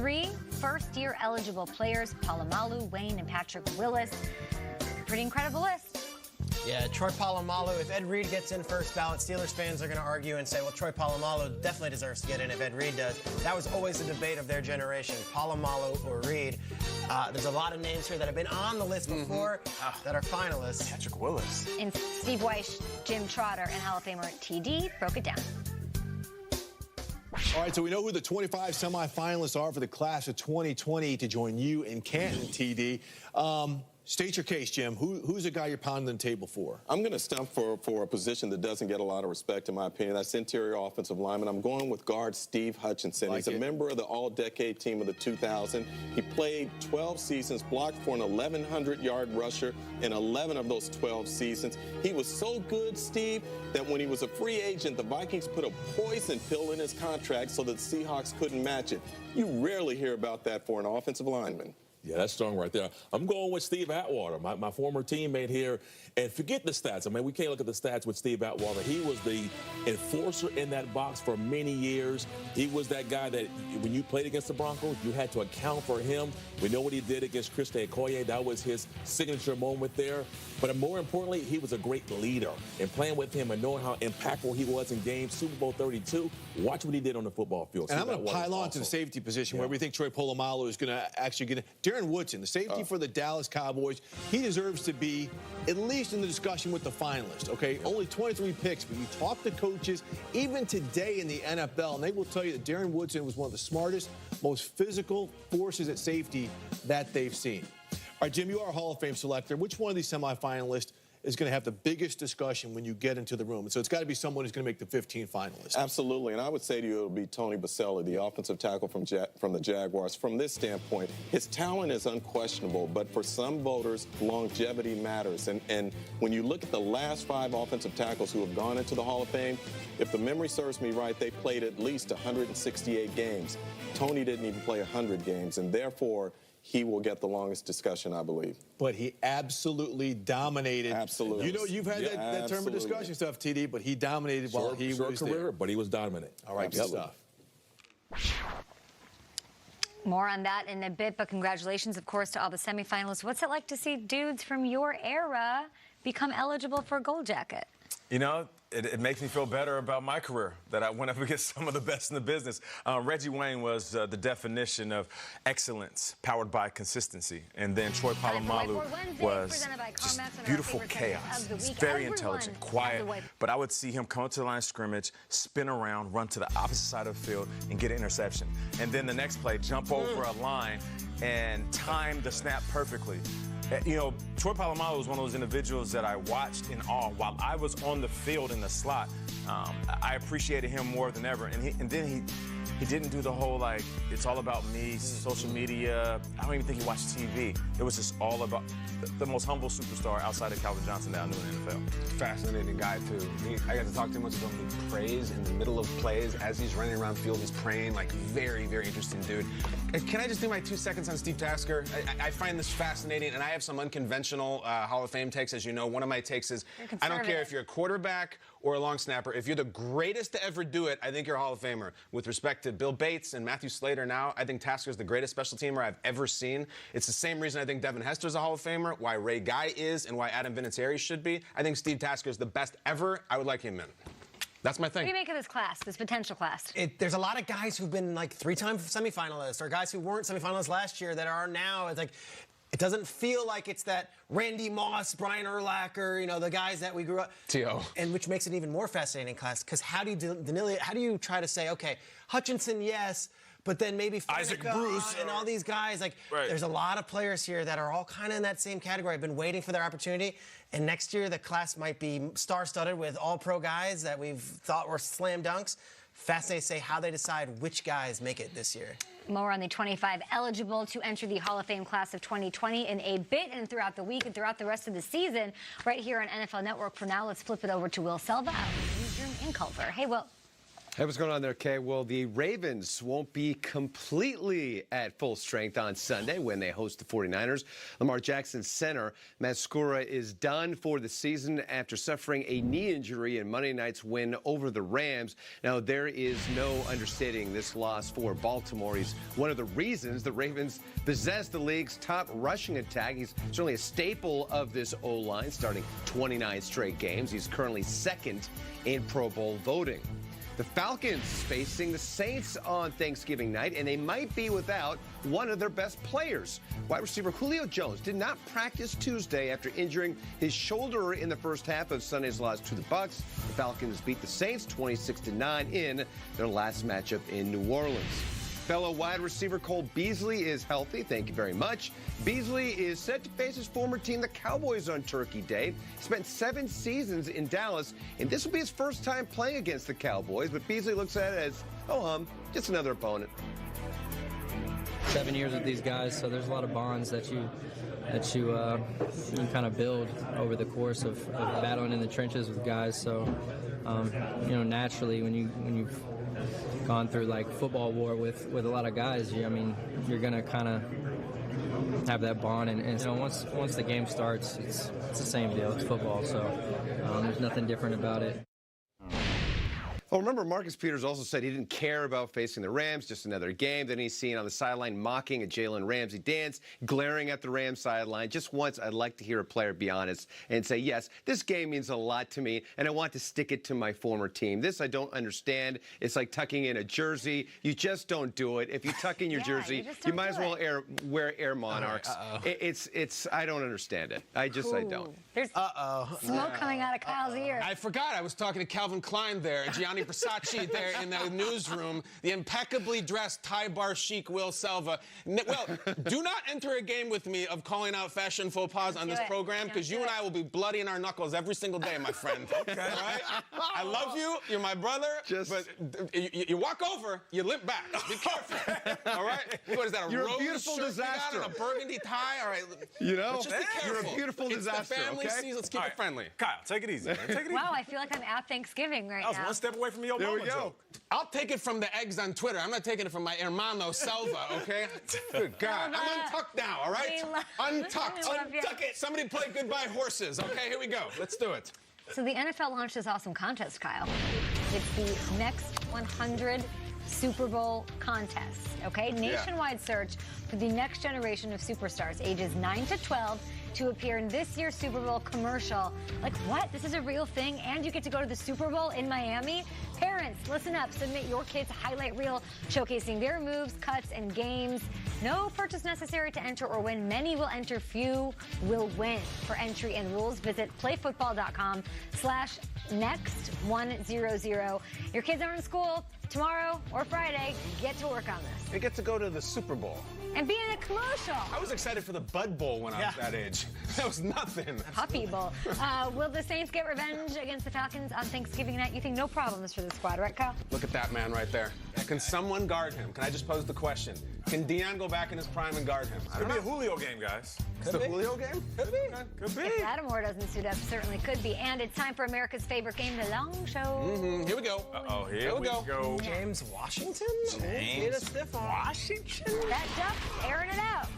3 first-year eligible players, Polamalu, Wayne, and Patrick Willis. Pretty incredible list. Yeah, Troy Polamalu, if Ed Reed gets in first ballot, Steelers fans are going to argue and say, well, Troy Polamalu definitely deserves to get in if Ed Reed does. That was always the debate of their generation, Polamalu or Reed. There's a lot of names here that have been on the list before that are finalists. Patrick Willis. And Steve Weish, Jim Trotter, and Hall of Famer TD broke it down. All right, so we know who the 25 semifinalists are for the class of 2020 to join you in Canton, TD. State your case, Jim. Who's the guy you're pounding the table for? I'm going to stump for a position that doesn't get a lot of respect, in my opinion. That's interior offensive lineman. I'm going with guard Steve Hutchinson. He's a member of the all-decade team of the 2000. He played 12 seasons, blocked for an 1,100-yard rusher in 11 of those 12 seasons. He was so good, Steve, that when he was a free agent, the Vikings put a poison pill in his contract so that the Seahawks couldn't match it. You rarely hear about that for an offensive lineman. Yeah, that's strong right there. I'm going with Steve Atwater, my former teammate here. And forget the stats. I mean, we can't look at the stats with Steve Atwater. He was the enforcer in that box for many years. He was that guy that when you played against the Broncos, you had to account for him. We know what he did against Christian Okoye. That was his signature moment there. But more importantly, he was a great leader. And playing with him and knowing how impactful he was in games, Super Bowl 32, watch what he did on the football field. And I'm going to pile on to the safety position where we think Troy Polamalu is going to actually get it. Darren Woodson, the safety for the Dallas Cowboys, he deserves to be at least in the discussion with the finalists, okay? Only 23 picks, but you talk to coaches, even today in the NFL, and they will tell you that Darren Woodson was one of the smartest, most physical forces at safety that they've seen. All right, Jim, you are a Hall of Fame selector. Which one of these semifinalists is going to have the biggest discussion when you get into the room? And so it's got to be someone who's going to make the 15 finalists. Absolutely, and I would say to you it'll be Tony Boselli, the offensive tackle from the Jaguars. From this standpoint, his talent is unquestionable, but for some voters, longevity matters. And when you look at the last 5 offensive tackles who have gone into the Hall of Fame, if the memory serves me right, they played at least 168 games. Tony didn't even play 100 games, and therefore, he will get the longest discussion, I believe. But he absolutely dominated. Absolutely. You know, you've had that term of discussion stuff, TD, but he dominated while he was career, there. But he was dominant. All right, good stuff. More on that in a bit, but congratulations, of course, to all the semifinalists. What's it like to see dudes from your era become eligible for a gold jacket? You know, it makes me feel better about my career that I went up against some of the best in the business. Reggie Wayne was the definition of excellence powered by consistency. And then Troy Polamalu was just beautiful chaos. He's very intelligent, quiet. But I would see him come up to the line of scrimmage, spin around, run to the opposite side of the field, and get an interception. And then the next play, jump over a line and time the snap perfectly. You know, Troy Polamalu was one of those individuals that I watched in awe while I was on the field in the slot. I appreciated him more than ever. And then he didn't do the whole, like, it's all about me, social media. I don't even think he watched TV. It was just all about the most humble superstar outside of Calvin Johnson that I knew in the NFL. Fascinating guy, too. I got to talk to him once ago. He prays in the middle of plays as he's running around field. He's praying, like, very, very interesting dude. Can I just do my 2 seconds on Steve Tasker? I find this fascinating, and I have some unconventional Hall of Fame takes. As you know, one of my takes is, I don't care if you're a quarterback or a long snapper. If you're the greatest to ever do it, I think you're a Hall of Famer. With respect to Bill Bates and Matthew Slater now, I think Tasker's the greatest special teamer I've ever seen. It's the same reason I think Devin Hester's a Hall of Famer, why Ray Guy is, and why Adam Vinatieri should be. I think Steve Tasker's the best ever. I would like him in. That's my thing. What do you make of this class, this potential class? There's a lot of guys who've been like 3-time semifinalists or guys who weren't semifinalists last year that are now. It's like, it doesn't feel like it's that Randy Moss, Brian Urlacher, you know, the guys that we grew up. T.O. And which makes it even more fascinating class, because how do you try to say, okay, Hutchinson, yes, but then maybe Isaac Bruce and all these guys, like, there's a lot of players here that are all kind of in that same category. I've been waiting for their opportunity, and next year the class might be star-studded with all-pro guys that we've thought were slam dunks. Fascinating to say how they decide which guys make it this year. More on the 25 eligible to enter the Hall of Fame class of 2020 in a bit and throughout the week and throughout the rest of the season right here on NFL Network. For now, let's flip it over to Will Selva out in the newsroom in Culver. Hey, Will. Hey, what's going on there, Kay? Well, the Ravens won't be completely at full strength on Sunday when they host the 49ers. Lamar Jackson center Matt Skura is done for the season after suffering a knee injury in Monday night's win over the Rams. Now, there is no understating this loss for Baltimore. He's one of the reasons the Ravens possess the league's top rushing attack. He's certainly a staple of this O-line, starting 29 straight games. He's currently second in Pro Bowl voting. The Falcons facing the Saints on Thanksgiving night, and they might be without one of their best players. Wide receiver Julio Jones did not practice Tuesday after injuring his shoulder in the first half of Sunday's loss to the Bucs. The Falcons beat the Saints 26-9 in their last matchup in New Orleans. Fellow wide receiver Cole Beasley is healthy. Thank you very much. Beasley is set to face his former team, the Cowboys, on Turkey Day. He spent 7 seasons in Dallas, and this will be his first time playing against the Cowboys, but Beasley looks at it as, just another opponent. 7 years with these guys, so there's a lot of bonds that you kind of build over the course of battling in the trenches with guys. So, naturally, when you've gone through like football war with a lot of guys, you're gonna kind of have that bond, and once the game starts, it's the same deal. It's football, so there's nothing different about it. Well, remember, Marcus Peters also said he didn't care about facing the Rams, just another game. Then he's seen on the sideline mocking a Jalen Ramsey dance, glaring at the Rams sideline. Just once, I'd like to hear a player be honest and say, yes, this game means a lot to me, and I want to stick it to my former team. This I don't understand. It's like tucking in a jersey. You just don't do it. If you tuck in your jersey, you might as well wear Air Monarchs. I don't understand it. I don't. There's smoke coming out of Kyle's ear. I forgot. I was talking to Calvin Klein there, Gianni Versace there in the newsroom, the impeccably dressed Thai bar chic Will Selva. Well, do not enter a game with me of calling out fashion faux pas on this program, because you and I will be bloody in our knuckles every single day, my friend. Okay. All right? I love you. You're my brother. But you walk over, you limp back. Be careful. All right? What is that, a You're rose a beautiful shirt disaster. You got and a burgundy tie? All right. Just be careful. you're a beautiful disaster. It's the family season. Let's keep it friendly. Kyle, take it easy, man. Take it easy. Wow, I feel like I'm at Thanksgiving right now. I was one step away from your There we Obama go. joke. I'll take it from the eggs on Twitter. I'm not taking it from my hermano Selva, okay? Good God. I'm untucked now, all right? Untucked. Untuck it. Somebody play Goodbye Horses. Okay, here we go. Let's do it. So the NFL launched this awesome contest, Kyle. It's the Next 100 Super Bowl contest, okay? Nationwide search for the next generation of superstars, ages 9 to 12, to appear in this year's Super Bowl commercial. Like, what? This is a real thing? And you get to go to the Super Bowl in Miami? Parents, listen up. Submit your kids' highlight reel showcasing their moves, cuts, and games. No purchase necessary to enter or win. Many will enter, few will win. For entry and rules, visit playfootball.com/next100. Your kids are in school tomorrow or Friday. Get to work on this. We get to go to the Super Bowl. And be in a commercial. I was excited for the Bud Bowl when I was that age. That was nothing. Puppy Bowl. Will the Saints get revenge against the Falcons on Thanksgiving night? You think no problems for the squad, right, Kyle? Look at that man right there. Can someone guard him? Can I just pose the question? Can Deion go back in his prime and guard him? Could be a Julio game, guys. It's the Julio game? Could be. Could be. If Lattimore doesn't suit up, certainly could be. And it's time for America's favorite game, the Long Show. Here we go. Uh-oh, here we go. James Washington? James Washington? That duck airing it out.